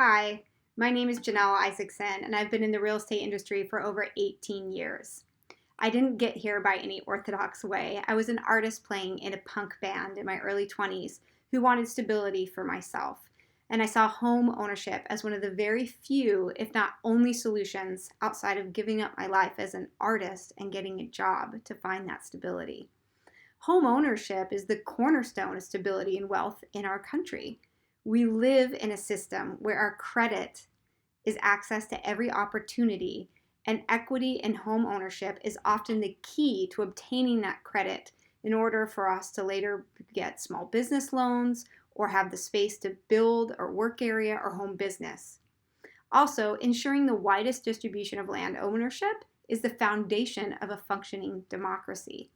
Hi, my name is Jenelle Isaacson, and I've been in the real estate industry for over 18 years. I didn't get here by any orthodox way. I was an artist playing in a punk band in my early 20s who wanted stability for myself. And I saw home ownership as one of the very few, if not only, solutions outside of giving up my life as an artist and getting a job to find that stability. Home ownership is the cornerstone of stability and wealth in our country. We live in a system where our credit is access to every opportunity, and equity in home ownership is often the key to obtaining that credit in order for us to later get small business loans or have the space to build or work area or home business. Also, ensuring the widest distribution of land ownership is the foundation of a functioning democracy.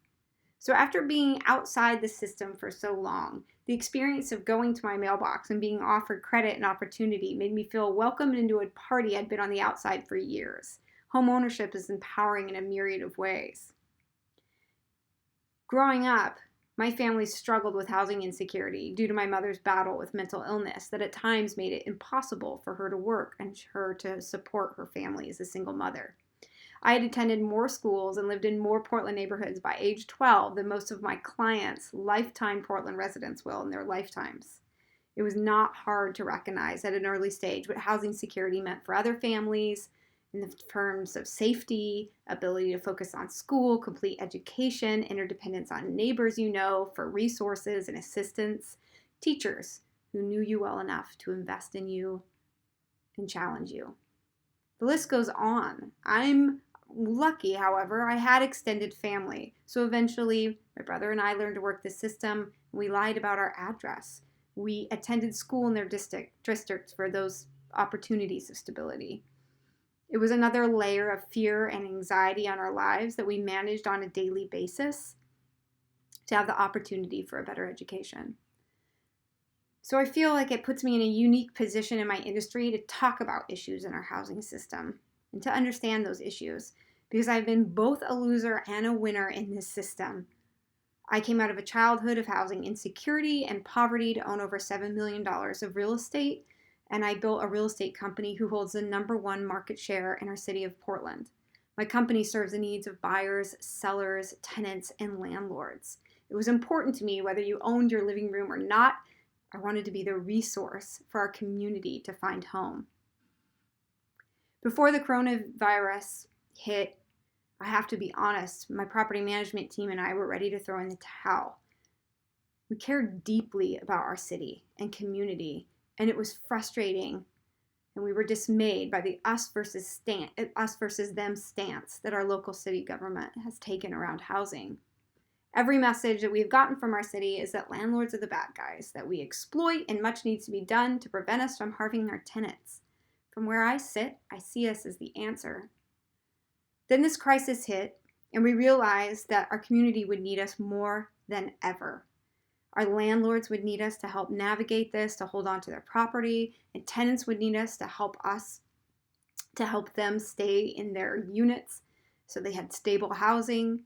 So after being outside the system for so long, the experience of going to my mailbox and being offered credit and opportunity made me feel welcomed into a party I'd been on the outside for years. Home ownership is empowering in a myriad of ways. Growing up, my family struggled with housing insecurity due to my mother's battle with mental illness that at times made it impossible for her to work and her to support her family as a single mother. I had attended more schools and lived in more Portland neighborhoods by age 12 than most of my clients' lifetime Portland residents will in their lifetimes. It was not hard to recognize at an early stage what housing security meant for other families in the terms of safety, ability to focus on school, complete education, interdependence on neighbors you know for resources and assistance, teachers who knew you well enough to invest in you and challenge you. The list goes on. I'm lucky, however, I had extended family. So eventually, my brother and I learned to work the system. We lied about our address. We attended school in their districts for those opportunities of stability. It was another layer of fear and anxiety on our lives that we managed on a daily basis to have the opportunity for a better education. So I feel like it puts me in a unique position in my industry to talk about issues in our housing system and to understand those issues because I've been both a loser and a winner in this system. I came out of a childhood of housing insecurity and poverty to own over $7 million of real estate, and I built a real estate company who holds the #1 market share in our city of Portland. My company serves the needs of buyers, sellers, tenants, and landlords. It was important to me whether you owned your living room or not. I wanted to be the resource for our community to find home. Before the coronavirus hit, I have to be honest, my property management team and I were ready to throw in the towel. We cared deeply about our city and community, and it was frustrating, and we were dismayed by the us versus them stance that our local city government has taken around housing. Every message that we've gotten from our city is that landlords are the bad guys, that we exploit, and much needs to be done to prevent us from harming our tenants. From where I sit, I see us as the answer. Then this crisis hit, and we realized that our community would need us more than ever. Our landlords would need us to help navigate this, to hold on to their property, and tenants would need us to help them stay in their units so they had stable housing.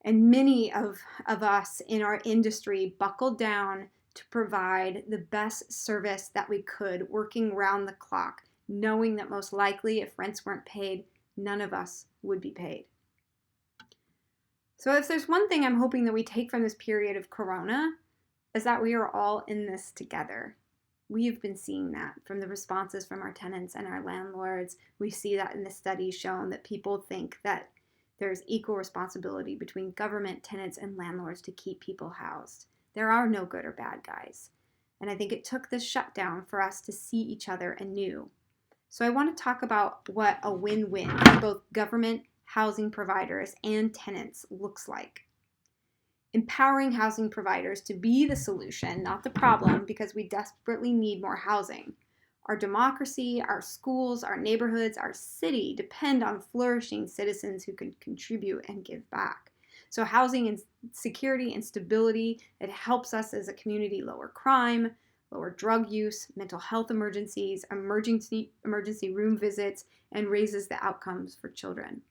And many of us in our industry buckled down to provide the best service that we could, working round the clock, knowing that most likely if rents weren't paid, none of us would be paid. So if there's one thing I'm hoping that we take from this period of Corona, is that we are all in this together. We have been seeing that from the responses from our tenants and our landlords. We see that in the studies shown that people think that there's equal responsibility between government, tenants, and landlords to keep people housed. There are no good or bad guys. And I think it took this shutdown for us to see each other anew. So I want to talk about what a win-win for both government, housing providers, and tenants looks like. Empowering housing providers to be the solution, not the problem, because we desperately need more housing. Our democracy, our schools, our neighborhoods, our city depend on flourishing citizens who can contribute and give back. So housing and security and stability, it helps us as a community lower crime, lower drug use, mental health emergencies, emergency room visits, and raises the outcomes for children.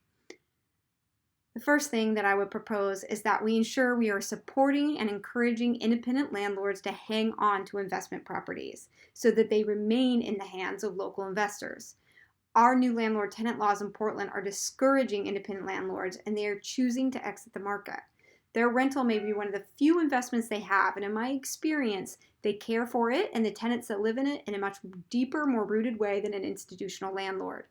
The first thing that I would propose is that we ensure we are supporting and encouraging independent landlords to hang on to investment properties so that they remain in the hands of local investors. Our new landlord tenant laws in Portland are discouraging independent landlords, and they are choosing to exit the market. Their rental may be one of the few investments they have, and in my experience, they care for it and the tenants that live in it in a much deeper, more rooted way than an institutional landlord.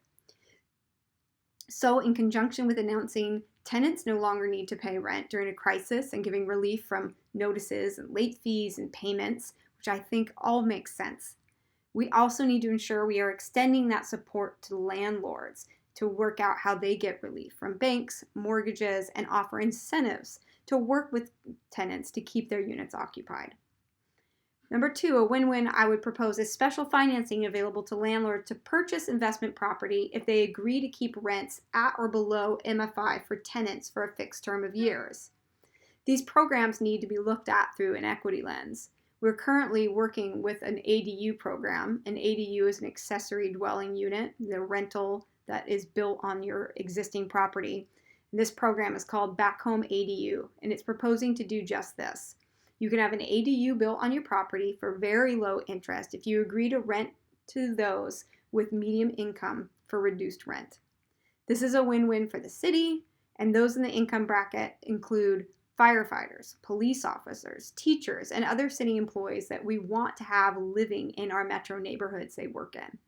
So, in conjunction with announcing tenants no longer need to pay rent during a crisis and giving relief from notices and late fees and payments, which I think all makes sense, we also need to ensure we are extending that support to landlords to work out how they get relief from banks, mortgages, and offer incentives to work with tenants to keep their units occupied. Number two, a win-win I would propose is special financing available to landlords to purchase investment property if they agree to keep rents at or below MFI for tenants for a fixed term of years. These programs need to be looked at through an equity lens. We're currently working with an ADU program. An ADU is an accessory dwelling unit, the rental that is built on your existing property. This program is called Back Home ADU, and it's proposing to do just this. You can have an ADU built on your property for very low interest if you agree to rent to those with medium income for reduced rent. This is a win-win for the city, and those in the income bracket include firefighters, police officers, teachers, and other city employees that we want to have living in our metro neighborhoods they work in.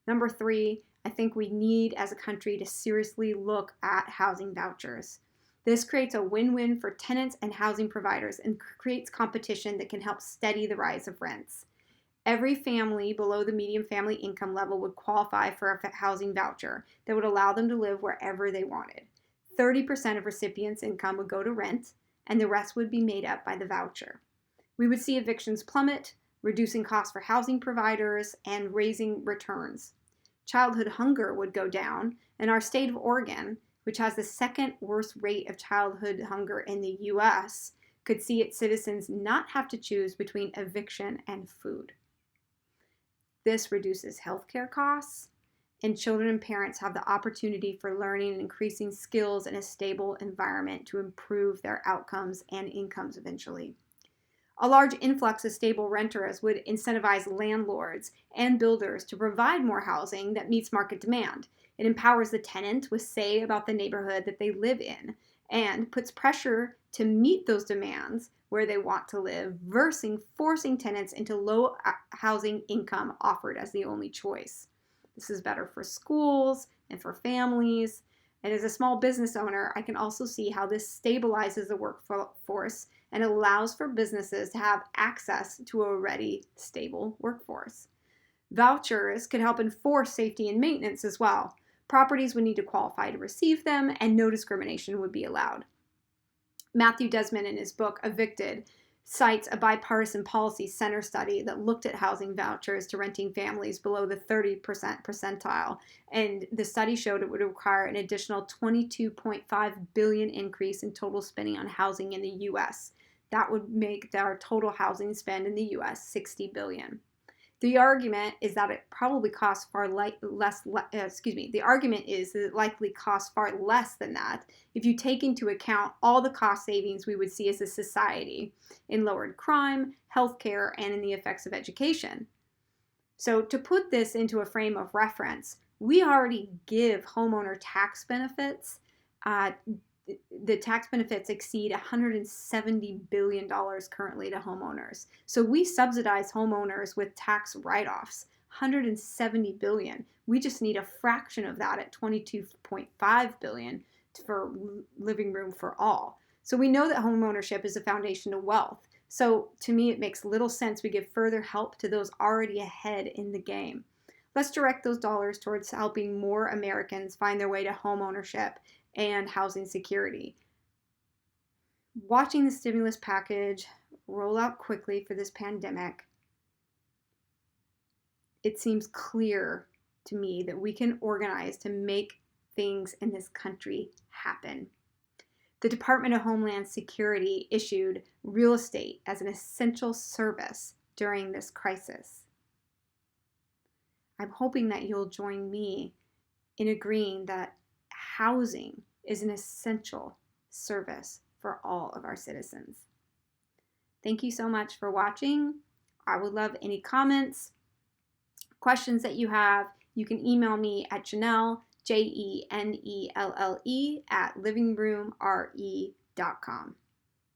Number three, I think we need as a country to seriously look at housing vouchers. This creates a win-win for tenants and housing providers and creates competition that can help steady the rise of rents. Every family below the median family income level would qualify for a housing voucher that would allow them to live wherever they wanted. 30% of recipients' income would go to rent, and the rest would be made up by the voucher. We would see evictions plummet, reducing costs for housing providers and raising returns. Childhood hunger would go down, and our state of Oregon, which has the second worst rate of childhood hunger in the U.S., could see its citizens not have to choose between eviction and food. This reduces healthcare costs, and children and parents have the opportunity for learning and increasing skills in a stable environment to improve their outcomes and incomes eventually. A large influx of stable renters would incentivize landlords and builders to provide more housing that meets market demand. It empowers the tenant with say about the neighborhood that they live in and puts pressure to meet those demands where they want to live versus forcing tenants into low housing income offered as the only choice. This is better for schools and for families. And as a small business owner, I can also see how this stabilizes the workforce and allows for businesses to have access to a already stable workforce. Vouchers could help enforce safety and maintenance as well. Properties would need to qualify to receive them, and no discrimination would be allowed. Matthew Desmond, in his book Evicted, cites a bipartisan policy center study that looked at housing vouchers to renting families below the 30% percentile. And the study showed it would require an additional $22.5 billion increase in total spending on housing in the U.S. That would make our total housing spend in the U.S. $60 billion. The argument is that it probably costs far less. The argument is that it likely costs far less than that if you take into account all the cost savings we would see as a society in lowered crime, healthcare, and in the effects of education. So to put this into a frame of reference, we already give homeowner tax benefits. The tax benefits exceed $170 billion currently to homeowners. So we subsidize homeowners with tax write-offs, $170 billion. We just need a fraction of that at $22.5 billion for Living Room for All. So we know that homeownership is a foundation of wealth. So to me, it makes little sense we give further help to those already ahead in the game. Let's direct those dollars towards helping more Americans find their way to homeownership and housing security. Watching the stimulus package roll out quickly for this pandemic, it seems clear to me that we can organize to make things in this country happen. The Department of Homeland Security issued real estate as an essential service during this crisis. I'm hoping that you'll join me in agreeing that housing is an essential service for all of our citizens. Thank you so much for watching. I would love any comments, questions that you have. You can email me at Jenelle, Jenelle, at livingroomre.com.